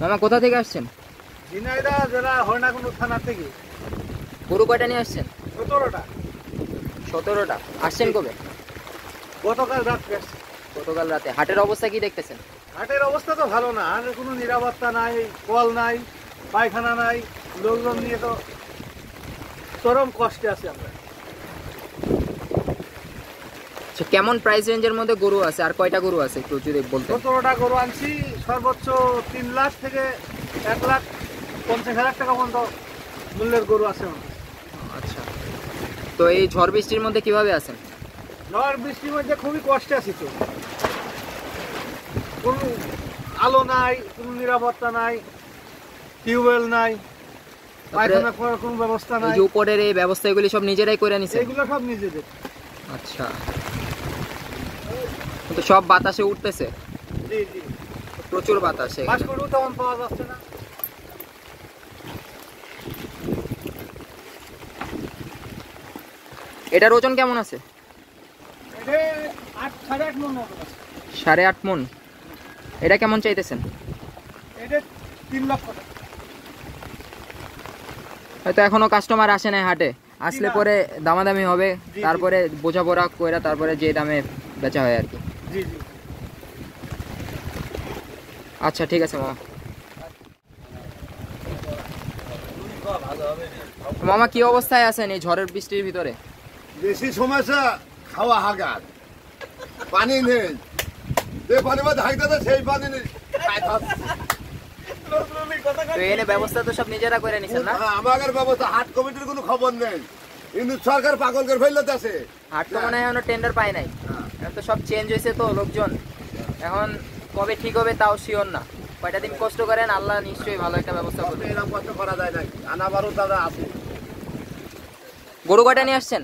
মামা কোথা থেকে আসছেন? ঝিনাইদহ জেলা হরিণাকুণ্ড থানা থেকে। গরু কয়টা নিয়ে আসছেন? 17টা। 17টা। আসছেন কবে? গতকাল রাত্রে আসছে। গতকাল রাতে। হাটের অবস্থা কি দেখতেছেন? হাটের অবস্থা তো ভালো না, আর কোনো নিরাপত্তা নাই, কল নাই, পায়খানা নাই, লোকজন নিয়ে তো চরম কষ্টে আছে আমরা। আচ্ছা, কেমন প্রাইস রেঞ্জের মধ্যে গরু আছে আর কয়টা গরু আছে একটু যদি বলতেন। 17টা গরু আনছি, সর্বোচ্চ 3 লাখ থেকে 1,50,000 টাকা পর্যন্ত মূল্যের গরু আছে আমার। আচ্ছা, তো এই ঝড় বৃষ্টির মধ্যে কিভাবে আছেন? ঝড় বৃষ্টির মধ্যে খুবই কষ্টে আছি তো, কোনো আলো নাই, কোনো নিরাপত্তা নাই, টিউবওয়েল নাই, পায়খানা করার কোনো ব্যবস্থা এই নাই। যে উপরের এই ব্যবস্থা এগুলি সব নিজেরাই করে নিছেন? এগুলো সব নিজেদের। আচ্ছা, তো সব বাতাসে উঠতেছে? জি জি, প্রচুর বাতাসে। বাঁশকুড়ু তেমন পাওয়া যাচ্ছে না। এটার ওজন কেমন আছে? এটা 8.5 মণ মতো আছে। 8.5 মণ। এটা কেমন চাইতেছেন? এটা 3 লক্ষ টাকা। হয়তো এখনো কাস্টমার আসে নাই হাটে, আসলে পরে দামাদামি হবে, তারপরে বোঝাপড়া কইরা তারপরে যে দামে বেচা হয় আর কি। জি জি। আচ্ছা ঠিক আছে মামা। মামা কি অবস্থায় আছেন এই ঝড়ের বৃষ্টির ভিতরে? বেশি সমস্যা খাওয়া হাগার, পানি নেই, যে পানি মধ্যে হাইতে সেই পানি নেই। তো এনে ব্যবস্থা তো সব নিজেরা করে নিছেন না? আমাদের ব্যবস্থা, হাট কমিটির কোনো খবর নেই, কিন্তু সরকার পাগল করে ফেলতে আছে। হাট তো মনে হয় এখনো টেন্ডার পায় নাই, এখন তো সব চেঞ্জ হয়েছে তো লোকজন, এখন কবে ঠিক হবে তাও শিওর না। কয়টা দিন কষ্ট করেন, আল্লাহ নিশ্চয়ই ভালো একটা ব্যবস্থা করবে। এরকম কষ্ট করা যায় না, আনা বারো তারা আছে। গরু কয়টা নিয়ে আসছেন?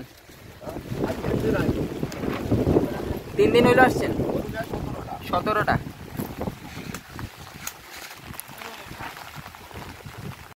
3 দিন হইলো আসছেন? 17টা।